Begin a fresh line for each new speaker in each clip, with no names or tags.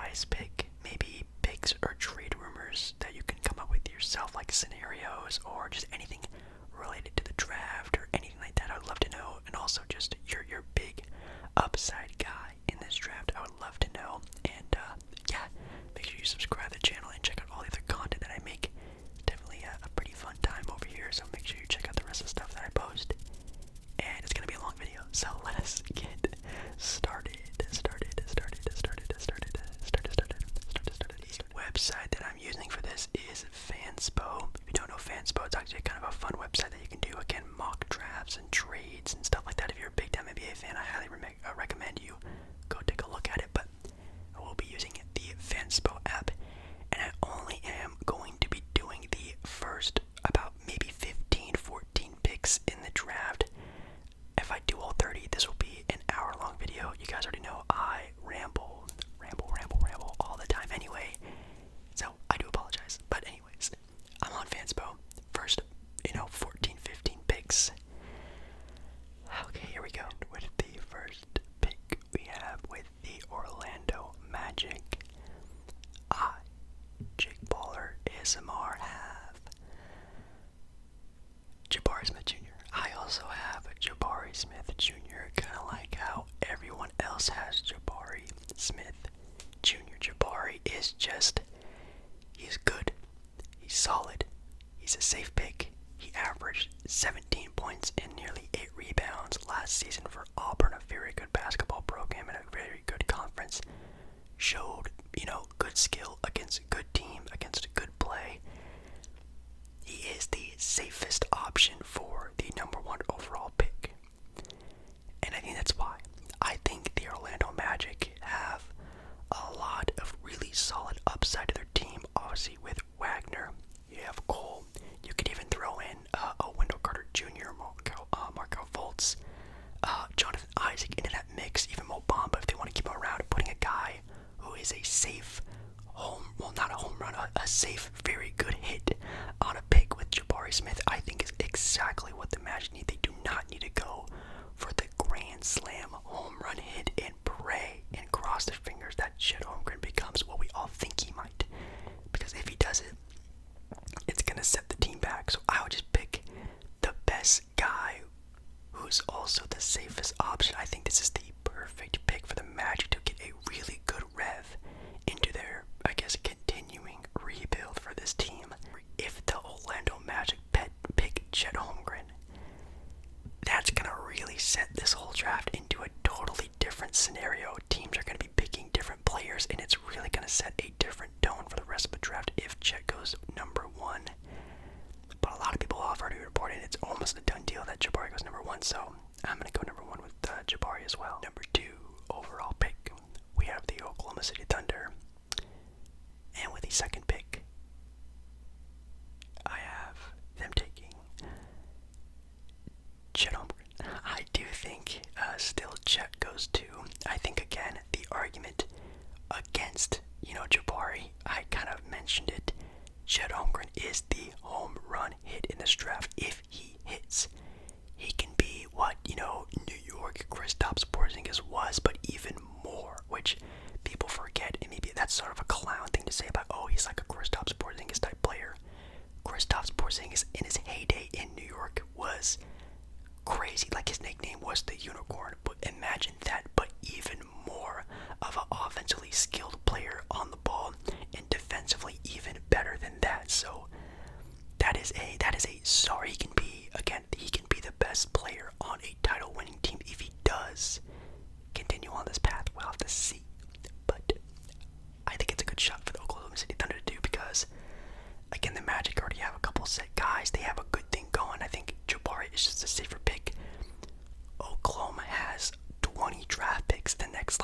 guys pick maybe picks or trade rumors that you can come up with yourself, like scenarios or just anything related to the draft or anything like that. I would love to know. And also just your big upside guy in this draft. I would love to know. And yeah, make sure you subscribe to the channel and check out all the other content that I make. Definitely a pretty fun time over here, so make sure you check out the rest of the stuff that I post. And it's gonna be a long video, so let us get started. The website that I'm using for this is Fanspo. If you don't know Fanspo, it's actually kind of a fun website that you can do, again, mock drafts and trades and stuff like that. If you're a big time NBA fan, I highly recommend you go take a look at it. But I will be using the Fanspo app, and I only am going to be doing the first about maybe 15, 14 picks in the draft. If I do all 30, this will be an hour-long video. You guys already know I ramble all the time anyway, so I do apologize. But anyways, I'm on Fanspo. First, 14, 15 picks. Okay, here we go. With the first pick we have with the Orlando Magic, Jake Baller ASMR, have Jabari Smith Jr. I also have Jabari Smith Jr., kind of like how everyone else has Jabari Smith Jr. Jabari is he's good, he's solid, he's a safe pick. He averaged 17 points and nearly 8 rebounds last season for Auburn, a very good basketball program and a very good conference. Showed, good skill against a good team, against a good play. He is the safest option for the number 1 overall pick. And I think that's why. I think the Orlando Magic have a lot of really solid upside to their team. Obviously, with Wagner, you have Cole. You could even throw in a Wendell Carter Jr., Marco Fultz, Jonathan Isaac into that mix, even Mo Bamba if they want to keep him around. Putting a guy who is a safe not a home run, a safe, very good hit on a pick with Jabari Smith, I think is exactly what the Magic need. They do not need to go for the grand slam home run hit and pray and cross their fingers that Chet Holmgren becomes what we all think he might. Because if he does it, it's going to set the team back. So I would just pick the best guy who's also the safest option. I think this is the perfect pick for the Magic to get a really good rev into their, continuing rebuild for this team. If the Orlando Magic pick Chet Holmgren, that's going to really set this whole draft into a totally different scenario. Teams are going to be picking different players, and it's really going to set a different tone for the rest of the draft if Chet goes number 1. But a lot of people have already reported it's almost a done deal that Jabari goes number 1, so I'm going to go number 1 with Jabari as well. Number 2 overall pick, we have the Oklahoma City Thunder. And with the second pick, I have them taking Chet Holmgren. I do think still Chet goes 2. I think, again, the argument against, Jabari, I kind of mentioned it. Chet Holmgren is the home run hit in this draft. If he hits, he can be what, New York Kristaps Porzingis was, but even more, which people forget, and maybe that's sort of a clown thing to say about, he's like a Kristaps Porzingis type player. Kristaps Porzingis in his heyday in New York was crazy. Like, his nickname was the Unicorn, but imagine that, but even more of an offensively skilled player on the ball, and defensively even better than that. So that is a sorry, he can be the best player on a title winning team if he does continue on this path. We'll have to see. But I think it's a good shot for the Oklahoma City Thunder to do, because again, the Magic already have a couple set guys. They have a good thing going. I think Jabari is just a safer pick. Oklahoma has 20 draft picks the next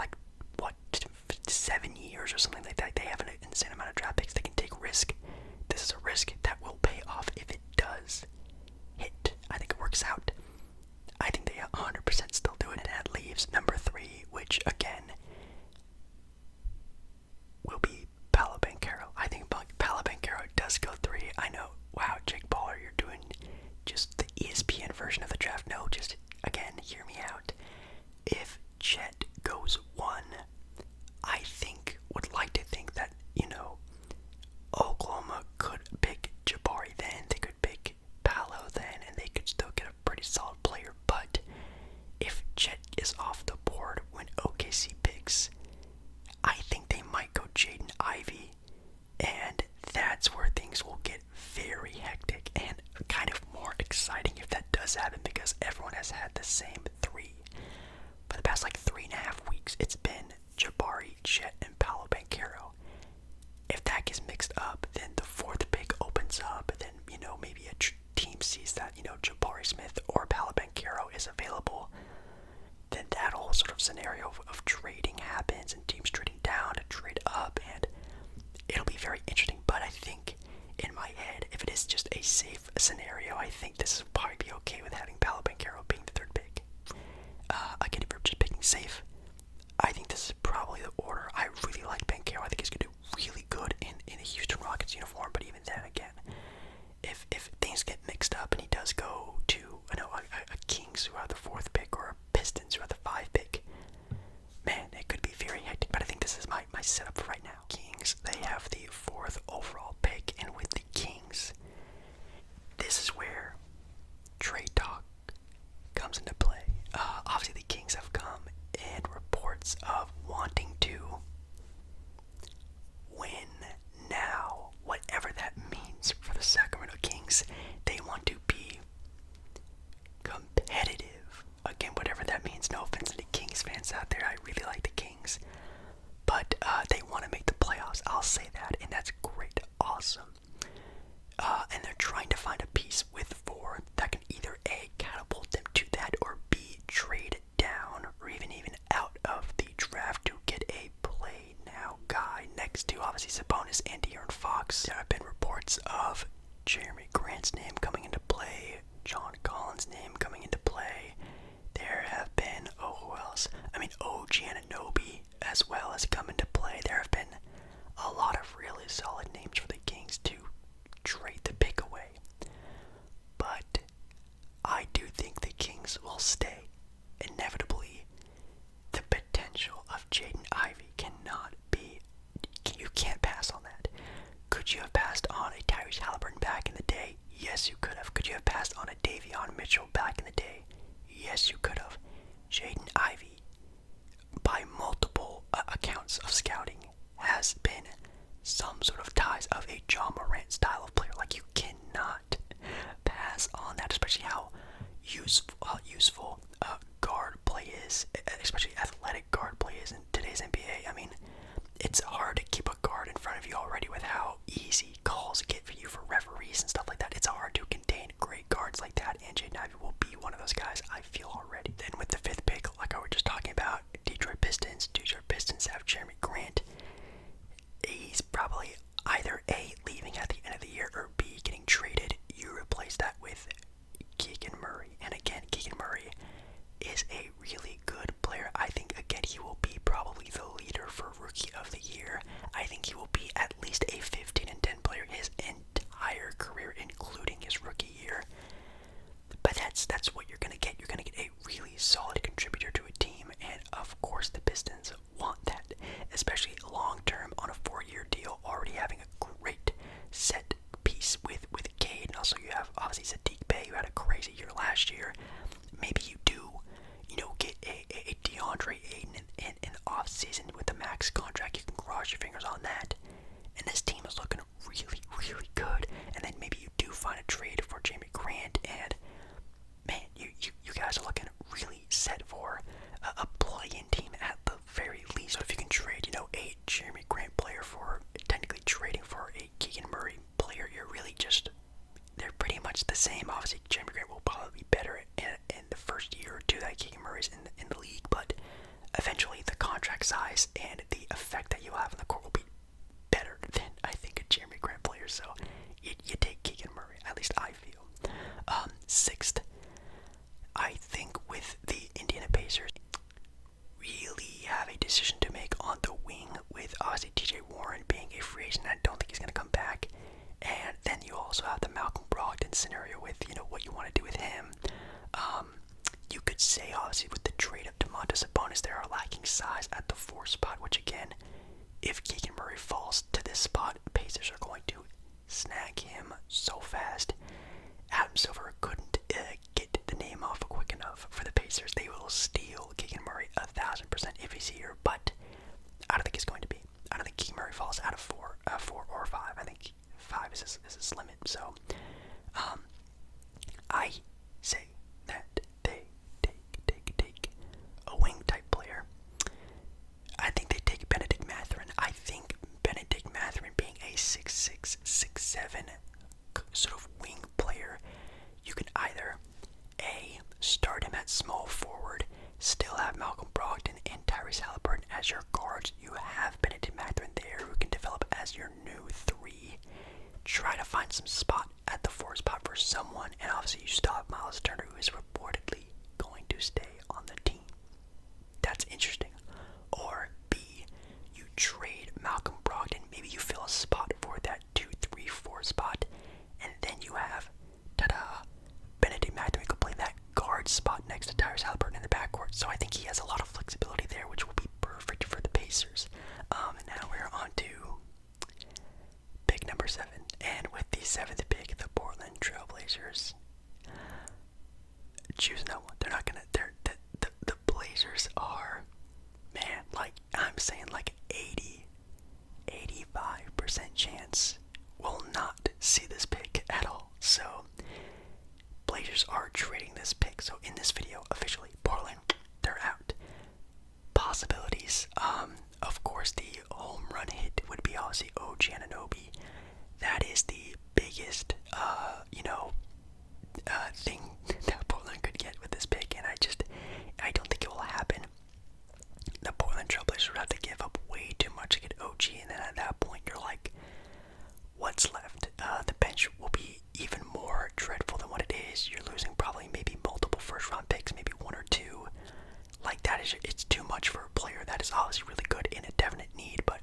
7 years or something like that. They have an insane amount of draft picks. They can take risk. This is a risk that will pay off if it does hit. I think it works out. I think they 100% still do it. And that leaves number 3, which again will be Paolo Banchero. I think Paolo Banchero does go 3. I know, wow, Jake Baller, you're doing just the ESPN version of the draft. No, just again, hear me out. If Chet goes 1, I think would like to sort of scenario of trading happens and teams trading down to trade up, and it'll be very interesting. But I think in my head, if it is just a safe scenario, I think this will probably be okay with having Paolo Banchero being the third pick. Again, if we're just picking safe, I think this is probably the order. I really like Banchero. I think he's going to do really good in a Houston Rockets uniform. But even then, again, if things get mixed up and he does go to a Kings who are the 4th pick or a Pistons who are the 5th pick, man, it could be very hectic. But I think this is my setup for right now. Kings, they have the 4th overall pick, and with the Kings, this is where trade talk comes into play. Obviously, the Kings have come in reports of wanting to win now, whatever that means for the Sacramento Kings. They want to be competitive. Again, whatever that means. No offense to the Kings fans out there. I really like the Kings. But they want to make the playoffs. I'll say that. And that's great. Awesome. And they're trying to find a piece with 4 that can either A, catapult them to that, or B, trade down or even out of the draft to get a play now guy next to obviously Sabonis and De'Aaron Fox. There have been reports of Jeremy Grant's name coming into play, John Collins' name coming into play. There have been, who else? OG Anunoby as well has come into play. There have been a lot of really solid names for the Kings to trade the pick away. But I do think the Kings will stay. Inevitably, the potential of Jaden Ivey cannot be, you can't pass on that. Could you have passed on a Tyrese Halliburton back in the day? Yes, you could have. Could you have passed on a Davion Mitchell back in the day? Yes, you could have. Jaden Ivey, by multiple accounts of scouting, has been some sort of ties of a John Morant style of player. Like, you cannot pass on that, especially how useful guard play is, especially athletic guard play is in today's NBA. It's hard to keep a guard in front of you already with how easy calls get for you for referees and stuff like that. It's hard to contain great guards like that, and Jaden Ivey will be one of those guys, I feel already. Then with the 5th pick, like I was just talking about, Detroit Pistons have Jeremy Grant. He's probably either A, leaving at the end of the year, or B, getting traded. You replace that with Keegan Murray. And again, Keegan Murray is a really good player. I think, again, he will be probably the leader for Rookie of the Year. I think he will be at least a 15-10 player his entire career, including his rookie year. But that's what you're going to get. You're going to get a really solid contributor to a team, and of course the Pistons want that, especially long-term on a 4-year deal, already having a great set piece with Cade, and also you have obviously Sadiq Bey, who had a crazy year last year. Maybe you do, get a DeAndre Ayton in the off-season with the max contract. You can cross your fingers on that. And this team is looking really, really good. And then maybe you do find a trade for Jeremy Grant, and man, you guys are looking really set for a play-in team at the very least. So if you can trade, a Jeremy Grant player for technically trading for a Keegan Murray player, you're really just, they're pretty much the same. Obviously, Jeremy Grant will probably be better in the first year or two that Keegan Murray's in the league, but eventually the contract size and the effect that you have in the court will be better than, I think, a Jeremy Grant player. So you take Keegan Murray, at least I feel. 6th, I think with the Indiana Pacers, really have a decision to make on the wing, with obviously TJ Warren being a free agent. I don't think he's going to come back. And then you also have the Malcolm Brogdon scenario with, what you want to do with him. You could say, obviously, with the trade of Domantas Sabonis, they are lacking size at the 4 spot, which again, if Keegan Murray falls to this spot, Pacers are going to snag him so fast. Adam Silver couldn't get the name off quick enough for the Pacers. They will steal Keegan Murray 1,000% if he's here, but I don't think he's going to be. I don't think Keegan Murray falls out of 4 or 5. I think 5 is his limit. So, I say that they take a wing type player. I think they take Benedict Mathurin. I think Benedict Mathurin, being a 6'6", 6'7", sort of wing player, you can either A, start him at small forward, still have Malcolm Brogdon as your new 3. Try to find some spot at the 4 spot for someone, and obviously you stop Miles Turner, who is reportedly going to stay on the team. That's interesting. Or B, you trade Malcolm Brogdon. Maybe you fill a spot for that 2, 3, 4 spot, and then you have, ta-da, Benedict Mathurin who could play that guard spot next to Tyrese Haliburton in the backcourt. So I think he has a lot of flexibility there, which will be perfect for the Pacers. And now we're on to pick number 7. And with the 7th pick, the Portland Trailblazers choose no one. They're not gonna. The Blazers are, man, like I'm saying, like 85% chance will not see this pick at all. So Blazers are trading this pick. So in this video, officially, Portland, they're out. Possibilities. Of course, the home run hit would be obviously OG Anunoby. That is the biggest, thing that Portland could get with this pick, and I don't think it will happen. The Portland Trailblazers would have to give up way too much to get OG, and then at that point, you're like, what's left? The bench will be even more dreadful than what it is. You're losing probably maybe multiple first-round picks, maybe 1 or 2. Like it's too much for a player that is obviously really good in a definite need, but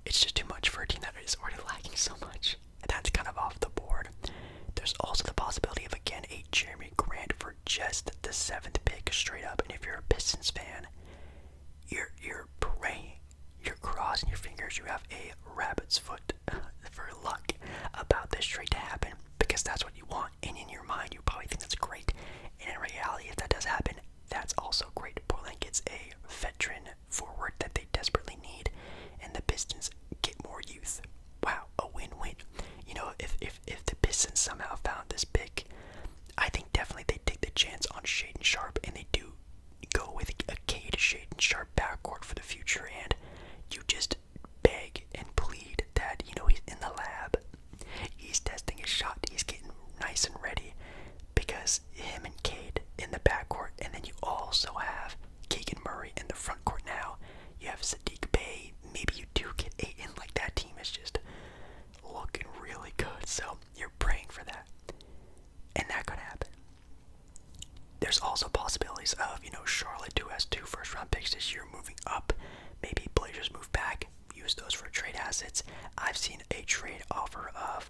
it's just too much for a team that is already lacking so much. And that's kind of off the board. There's also the possibility of, again, a Jeremy Grant for just the 7th pick straight up. And if you're a Pistons fan, you're praying, you're crossing your fingers, you have a rabbit's foot for luck about this trade to happen, because that's what you want. And in your mind, you probably think that's great. And in reality, if that does happen, that's also great. Portland gets a veteran forward that they desperately need, and the Pistons get more youth. Wow, a win-win. You know, if the Pistons somehow found this pick, I think definitely they take the chance on Shaedon Sharpe, and they do go with a Cade Shaedon Sharpe backcourt for the future, and you just beg and plead that, he's in the lab, he's testing his shot, he's getting nice and ready, because him and Cade in the backcourt, and then you also have Keegan Murray in the front court now. You have Sadiq Bey. Maybe you do get Ayton. Like, that team is just looking really good. So you're praying for that, and that could happen. There's also possibilities of, Charlotte, who has 2 first-round picks this year, moving up. Maybe Blazers move back, use those for trade assets. I've seen a trade offer of,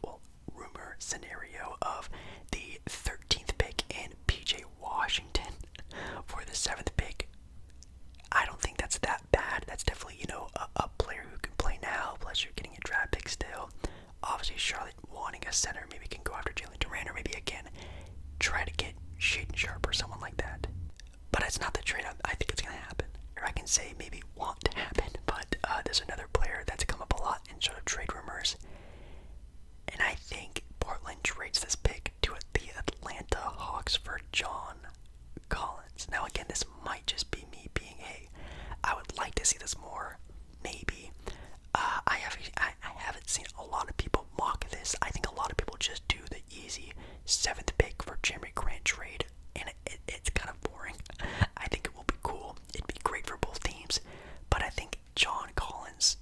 rumor scenario of the 13th pick and PJ Washington for the 7th pick. I don't think that's that bad. That's definitely, a player who can play now, plus you're getting a draft pick still. Obviously, Charlotte wanting a center, maybe can go after Jalen Durant, or maybe, again, try to get Shaedon Sharpe or someone like that. But it's not the trade I think it's going to happen. Or I can say maybe want to happen, but there's another player that's come up a lot in sort of trade rumors. And I think Portland trades this pick to the Atlanta Hawks for John Collins. Now, again, this might just be me being, hey, I would like to see this more. Maybe. I haven't seen a lot of people mock this. I think a lot of people just do the easy 7th pick for Jeremy Grant trade, and it's kind of boring. I think it will be cool. It'd be great for both teams, but I think John Collins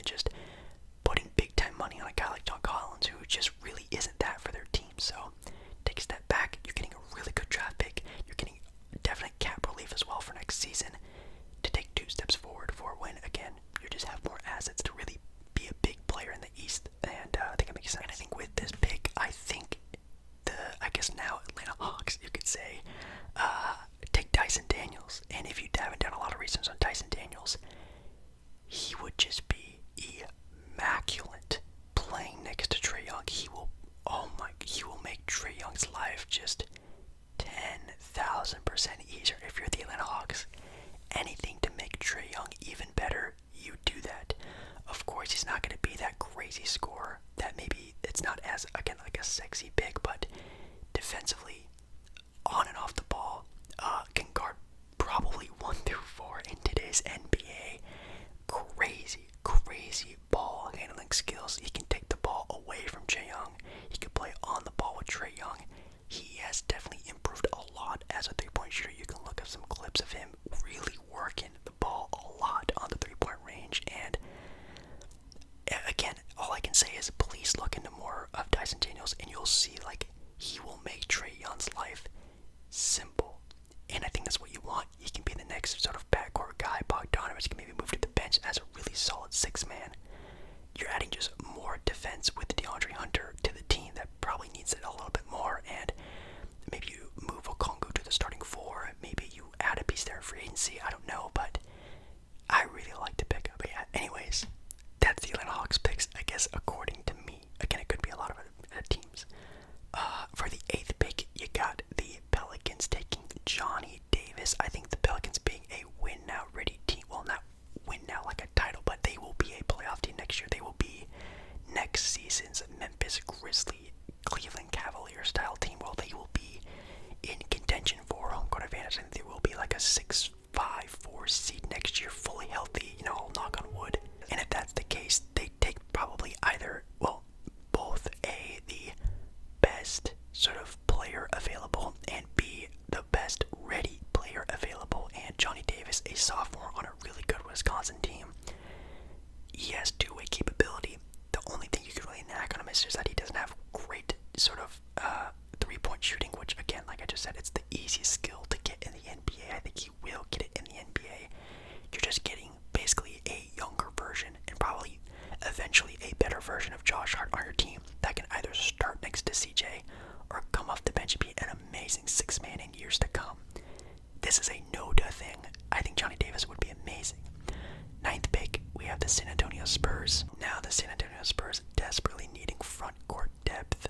just putting big time money on a guy like John Collins, who just really isn't that for their team. So take a step back. You're getting a really good draft pick. You're getting definite cap relief as well for next season to take 2 steps forward for when, again, you just have more assets to really be a big player in the East. And I think it makes sense. And I think with this pick, I guess now Atlanta Hawks, you could say, take Dyson Daniels. And if you haven't done a lot of research on Dyson Daniels, he would just be immaculate playing next to Trae Young. He will make Trae Young's life just 10,000% easier. If you're the Atlanta Hawks, anything to make Trae Young even better, you do that. Of course, he's not going to be that crazy scorer. That maybe it's not as, again, like a sexy pick, but defensively, on and off the ball, can guard probably 1 through 4 in today's NBA. Crazy ball handling skills. He can take the ball away from Trae Young. He can play on the ball with Trae Young. He has definitely improved a lot as a 3-point shooter. You can look up some clips of him really working the ball a lot on the 3-point range. And again, all I can say is please look into more of Dyson Daniels, and you'll see like he will make Trae Young's life simple. And I think that's what you want. He can be the next sort of backcourt guy. Bogdanovich can maybe move to the bench as a really solid 6-man. You're adding just more defense with DeAndre Hunter to the team that probably needs it a little bit more. And maybe you move Okongwu to the starting 4. Maybe you add a piece there in free agency. I don't know, but I really like the pickup. But yeah, anyways, that's the Atlanta Hawks picks, I guess, according to me. Again, it could be a lot of other teams. For the 8th pick, you got the Pelicans taking Johnny Davis. I think the Pelicans being a win-now ready team, well, not win-now like a title, but they will be a playoff team next year. They will be next season's Memphis Grizzlies, Cleveland Cavaliers style team. Well, they will be in contention for home court advantage. I think they will be like a 6-5, 4 seed next year, fully healthy, I'll knock on wood. And if that's the case, they take probably either, well, both the best sort of player available and B, the best ready player available. And Johnny Davis, a sophomore on a really good Wisconsin team, he has 2-way capability. The only thing you could really nag on him is just that he doesn't have great sort of 3-point shooting, which again, like I just said, it's the easiest skill to get in the NBA. I think he will get it in the NBA. You're just getting basically a younger version and probably eventually a better version of Josh Hart on your team that can either start next to CJ or come off the bench and be an amazing 6-man in years to come. This is a no-duh thing. I think Johnny Davis would be amazing. 9th pick, we have the San Antonio Spurs. Now the San Antonio Spurs desperately needing front court depth.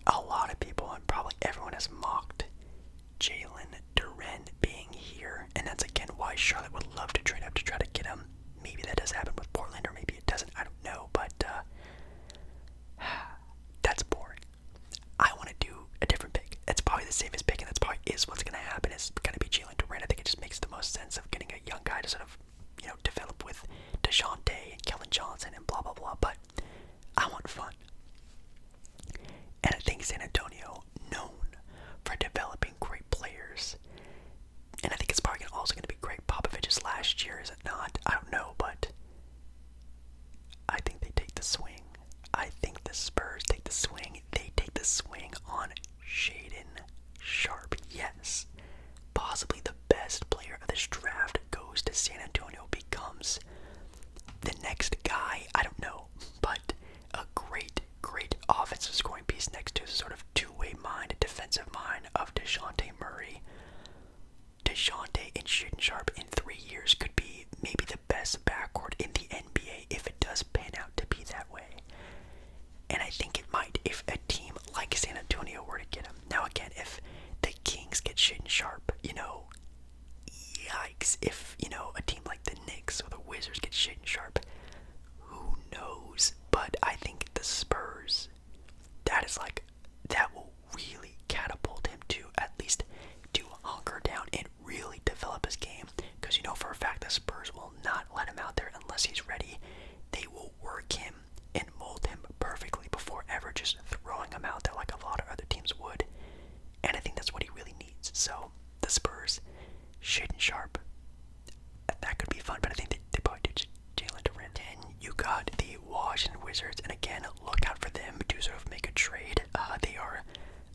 A lot of people, and probably everyone, has mocked Jalen Duren being here, and that's again why Charlotte would love to trade up to try to get him. Maybe that does happen with Portland, or maybe it doesn't, I don't know, but that's boring. I want to do a different pick. It's probably the safest pick, and that's probably is what's going to happen. It's going to be Jalen Duren. I think it just makes the most sense of getting a young guy to sort of, develop with DeJounte and Kellen Johnson and blah, blah, blah, but I want fun. And I think San Antonio, known for developing great players, and I think it's probably also going to be Greg Popovich's last year, is it not? I don't know, but I think they take the swing. I think the Spurs take the swing. They take the swing on Shaedon Sharpe. Yes. Possibly the best player of this draft goes to San Antonio, becomes the next guy. I don't know, but a great offensive scoring piece next to sort of 2-way mind, defensive mind of DeJounte Murray. DeJounte and Shaedon Sharpe in 3 years could be maybe the best backcourt in the NBA if it does pan out to be that way. And I think it might if a team like San Antonio were to get him. Now again, if the Kings get Shaedon Sharpe, yikes. If, a team like the Knicks or the Wizards get Shaedon Sharpe, who knows? But I think the Spurs, that will really catapult him to at least to hunker down and really develop his game. Because for a fact the Spurs will not let him out there unless he's ready. They will work him and mold him perfectly before ever just throwing him out there like a lot of other teams would. And I think that's what he really needs. So the Spurs, Shaedon Sharpe, that could be fun, but I think they probably do Jalen Duren. 10, you got Wizards, and again, look out for them to sort of make a trade. They are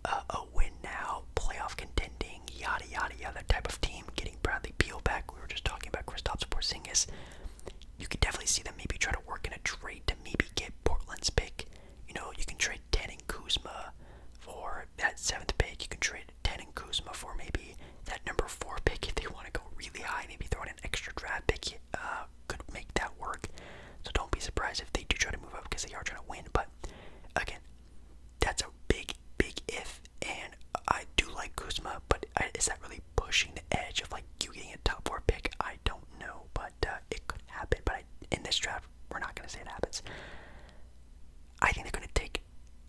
a win now, playoff contending, yada yada yada type of team. Getting Bradley Beal back, we were just talking about Kristaps Porzingis. You could definitely see them maybe try to work in a trade to maybe get Portland's pick. You know, you can trade 10 and Kuzma for that 7th pick. You can trade 10 and Kuzma for maybe that number 4 pick if they want to go really high. Maybe throw in an extra draft pick. Could make that work. So don't be surprised if they do try to move up because they are trying to win. But again, that's a big, big if. And I do like Kuzma, but is that really pushing the edge of like you getting a top 4 pick? I don't know, but it could happen. But in this draft, we're not going to say it happens. I think they're going to take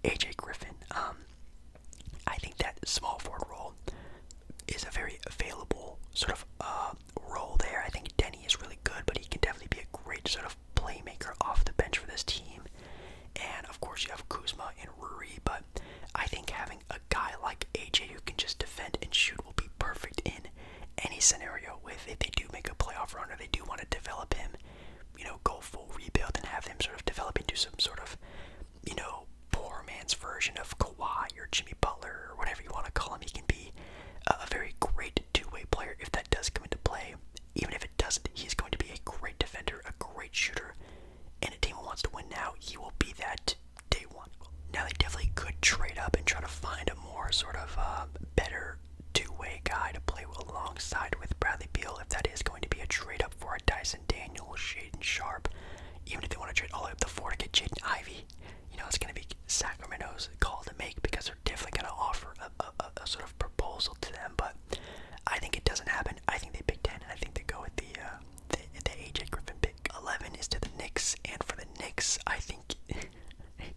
AJ Griffin. I think that small forward role is a very available sort of role there. I think Denny is really good, but he can definitely be a great sort of playmaker off the bench for this team. And of course you have Kuzma and Rui, but I think having a guy like AJ who can just defend and shoot will be perfect in any scenario. If they do make a playoff run or they do want to develop him, you know, go full rebuild and have him sort of develop into some sort of, you know, poor man's version of Kawhi or Jimmy Butler or whatever you want to call him. He can be a very great two-way player if that does come into play. Even if it doesn't, he's going to be a great defender, a great shooter, and a team who wants to win now, he will be that day one. Now they definitely could trade up and try to find a more sort of better two-way guy to play alongside with Bradley Beal if that is going to be a trade up for a Dyson Daniels, Shaedon Sharpe. Even if they want to trade all the way up to 4 to get Jaden Ivey, you know, it's going to be Sacramento's call to make because they're definitely going to offer a sort of proposal to them. But I think it doesn't happen. I think they pick 10, and I think they go with the AJ Griffin pick. 11 is to the Knicks, and for the Knicks, I think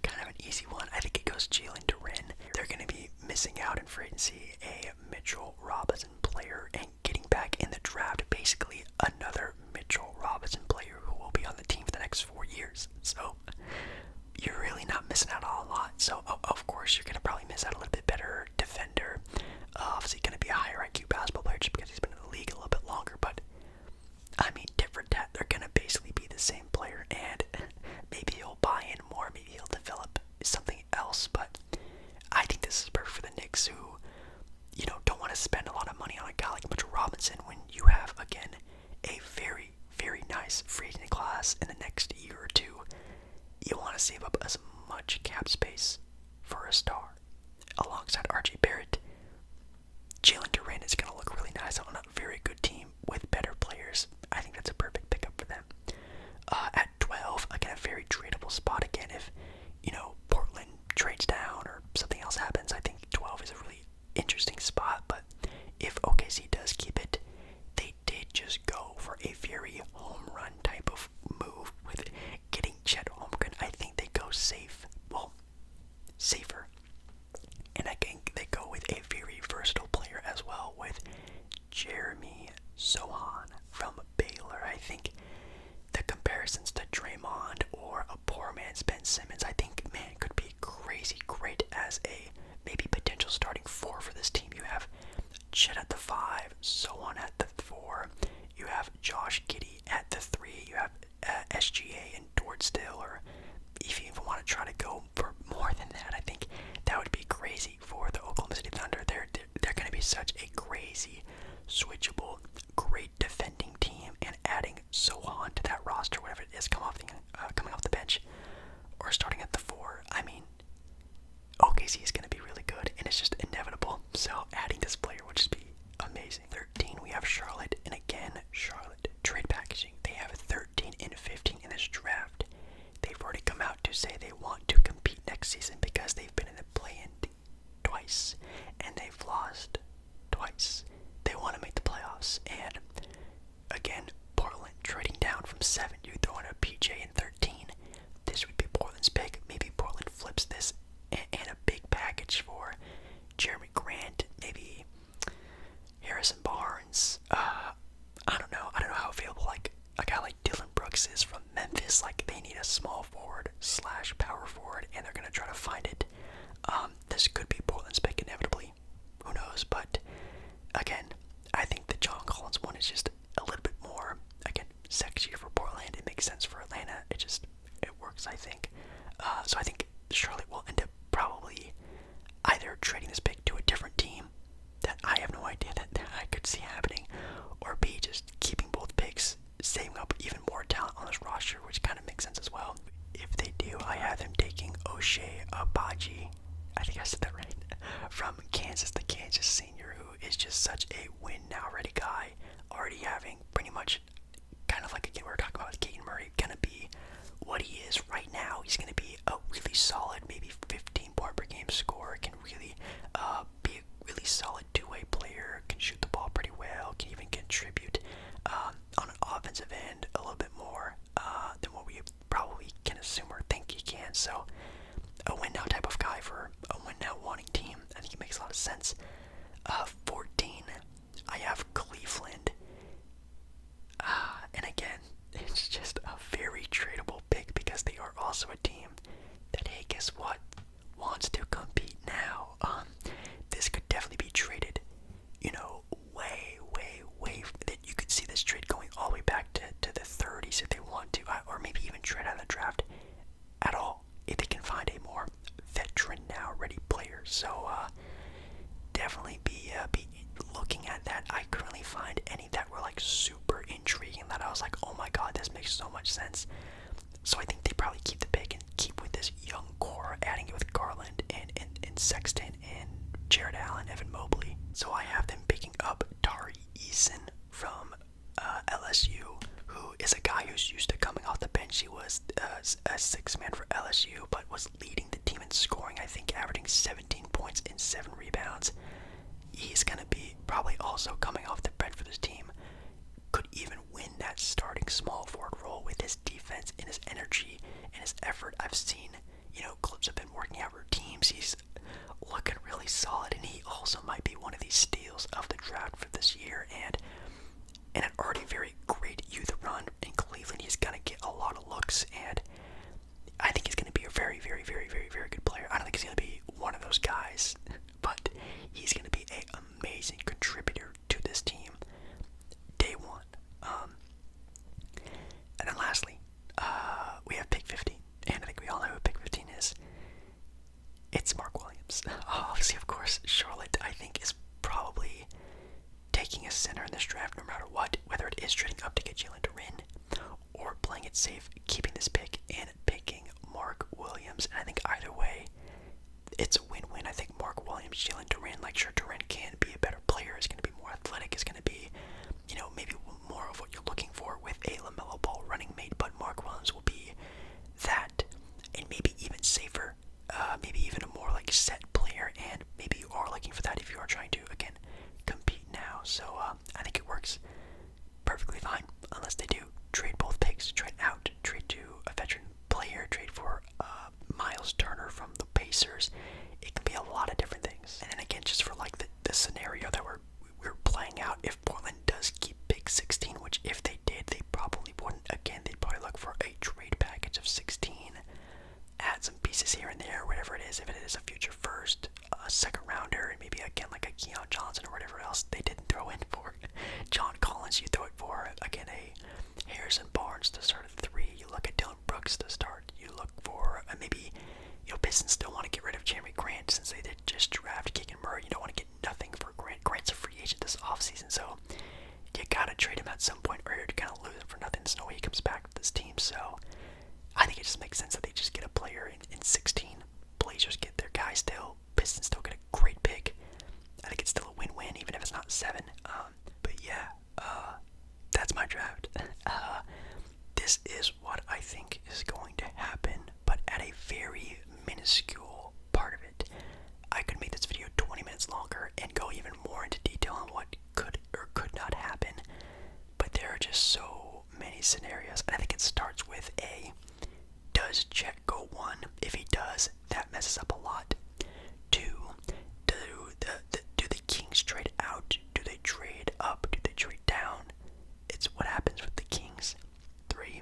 kind of an easy one. I think it goes Jalen Duren. They're going to be missing out in free agency a Mitchell Robinson player and getting back in the draft basically another Mitchell Robinson player who will be on the team for the next 4 years. So you're really not missing out on a lot. So of course you're going to probably miss out a little bit better defender. Obviously going to be a higher IQ basketball player just because he's been in the league a little bit longer. But I mean, different that they're going to basically be the same player, and maybe he'll buy in more, maybe he'll develop something else. But I think this is perfect for the Knicks, who, you know, don't want to spend a lot of money on a guy like Mitchell Robinson when you have, again, a very, very nice free agent class in the next year or two. You want to save up as much cap space for a star. Alongside RJ Barrett, Jalen Duren is going to look really nice on a very good team with better players. I think that's a perfect pickup for them. At 12, again, a very tradable spot. Again, if, you know, Portland trades down or something else happens, I think 12 is a really interesting spot. But if OKC does keep it, they did just go for a very home run type of move with getting Chet Holmgren. I think they go safe. Well, safer. And I think they go with a very versatile player as well with Jeremy Sohan from Baylor. I think the comparisons to Draymond or a poor man's Ben Simmons, I think, man, could be crazy great as a maybe potential starting 4 for this team. You have Chet at the 5, Sohan at the 4, you have Josh Giddey at the 3, you have SGA and Dort still, or if you even want to try to go for more than that, I think that would be crazy for the Oklahoma City Thunder. They're going to be such a crazy, switchable, great defending team, and adding Sohan to that roster, whatever it is, coming off the bench, or starting at the 4. I mean, OKC is going to be really good, and it's just inevitable. So adding this player would just be amazing. 13, we have Charlotte, and again, Charlotte trade packaging. They have 13 and 15 in this draft. They've already come out to say they want to compete next season because they've been in the play-in twice, and they've lost twice. They want to make the playoffs, and again, Portland trading down from 7, you throw in a PJ in 13. This would be Portland's pick. Maybe Portland flips this and a big package for Jeremy Grant, maybe Harrison Barnes. I don't know how available like a guy like Dylan Brooks is from Memphis. Like, they need a small forward / power forward, and they're gonna try to find it. This could be Portland's pick inevitably. Who knows? But again, I think the John Collins one is just a little bit more, again, sexier for Portland. It makes sense for Atlanta. It works, I think. O'Shea Abaji, I think I said that right, from Kansas, the Kansas senior, who is just such a win-now-ready guy, already having pretty much, kind of like, again, we were talking about with Keaton Murray, gonna be what he is right now. He's gonna be a really solid, maybe 15-point per game scorer, can really be a really solid two-way player, can shoot the ball pretty well, can even contribute on an offensive end a little bit more than what we probably can assume or think he can. So a win now type of guy for a win now wanting team. I think it makes a lot of sense. 14, I have Cleveland. And again, it's just a very tradable pick because they are also a team that, hey, guess what, wants to compete now. This could definitely be traded, way, that you could see this trade going all the way back to the 30s if they want to, or maybe even trade out of the draft at all if they can find a more veteran now ready player. So definitely be looking at that. I currently find any that were like super intriguing that I was like, oh my god, this makes so much sense. So I think they probably keep the pick and keep with this young core, adding it with Garland and Sexton and Jared Allen, Evan Mobley. So I have them picking up Tari Eason from LSU, who is a guy who's used to coming off the bench. He was a six-man for LSU, but was leading the team in scoring, I think averaging 17 points and 7 rebounds. He's going to be probably also coming off the bench for this team. Could even win that starting small forward role with his defense and his energy and his effort. I've seen, clips have been working out routines. He's looking really solid, and he also might be one of these steals of the draft for this year. And in an already very great youth run in Cleveland, he's going to get a lot of looks, and I think he's going to be a very, very, very, very, very good player. I don't think he's going to be one of those guys, but he's going to be an amazing contributor to this team day one. And then lastly, we have pick 15, and I think we all know who pick 15 is. It's Mark Williams. Obviously, of course, Charlotte, I think, is probably taking a center in this draft no matter what, whether it is trading up to get Jalen Duren or playing it safe, keeping this pick and picking Mark Williams. And I think either way, it's a win-win. I think Mark Williams, Jalen Duren, like sure, Duren can be a better player, is going to be more athletic, is going to be, maybe more of what you're looking for with a LaMelo Ball running mate, but Mark Williams will be that, and maybe even safer, maybe even a more like set player, and maybe you are looking for that if you are trying to, again, compete now. So I think it works perfectly fine, unless they do trade both picks, trade out, trade to a veteran player, trade for Miles Turner from the Pacers. It can be a lot of different things. And then again, just for like the scenario that we're playing out, if Portland does keep pick 16, which if they did, they probably wouldn't. Again, they'd probably look for a trade package of 16, add some pieces here and there, whatever it is. If it is a future first, a second rounder, and maybe again like a Keon Johnson or whatever else they didn't throw in for John Collins, you throw it for again a Harrison Barnes to start at 3. You look at Dylan Brooks to start. You look for maybe Pistons still want to get rid of Jeremy Grant since they did just draft Keegan Murray. You don't want to get nothing for Grant. Grant's a free agent this offseason, so you gotta trade him at some point, or you're gonna lose him for nothing. There's no way he comes back to this team. So I think it just makes sense that they just get a player in 16. Blazers get their guy still. Pistons still get a great pick. I think it's still a win-win, even if it's not 7. But yeah, that's my draft. This is what I think is going to happen, but at a very minuscule part of it. I could make this video 20 minutes longer and go even more into detail on what could or could not happen, but there are just so many scenarios. And I think it starts with does Chet go 1? If he does, that messes up a lot. 2, do the Kings trade out? Do they trade up? Do they trade down? It's what happens with the Kings. 3,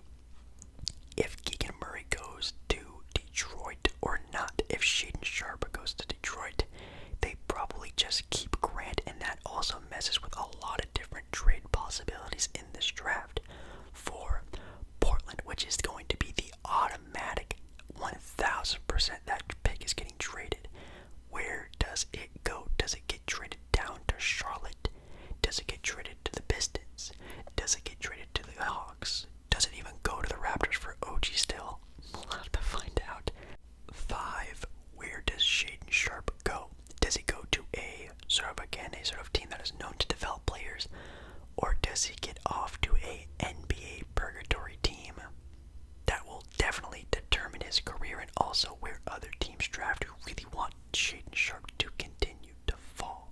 also where other teams draft who really want Shaedon Sharpe to continue to fall.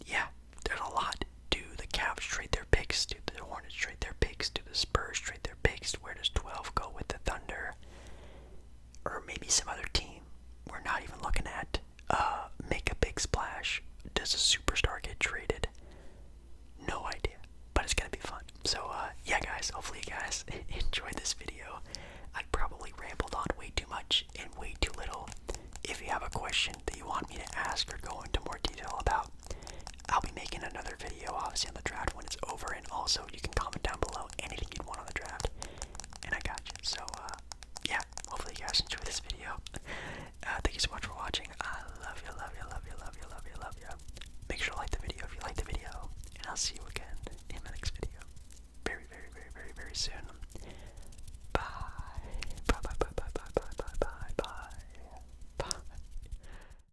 Yeah, there's a lot. Do the Cavs trade their picks? Do the Hornets trade their picks? Do the Spurs trade their picks? Where does 12 go with the Thunder? Or maybe some other team we're not even looking at make a big splash. Does a superstar get traded? No idea, but it's gonna be fun. So yeah guys, hopefully you guys enjoyed this video. I probably rambled on way too much and way too little. If you have a question that you want me to ask or go into more detail about, I'll be making another video obviously on the draft when it's over, and also you can comment down below anything you'd want on the draft and I got you. So yeah, hopefully you guys enjoyed this video. Thank you so much for watching. I love you, love you, love you, love you, love you, love you. Make sure to like the video if you like the video, and I'll see you again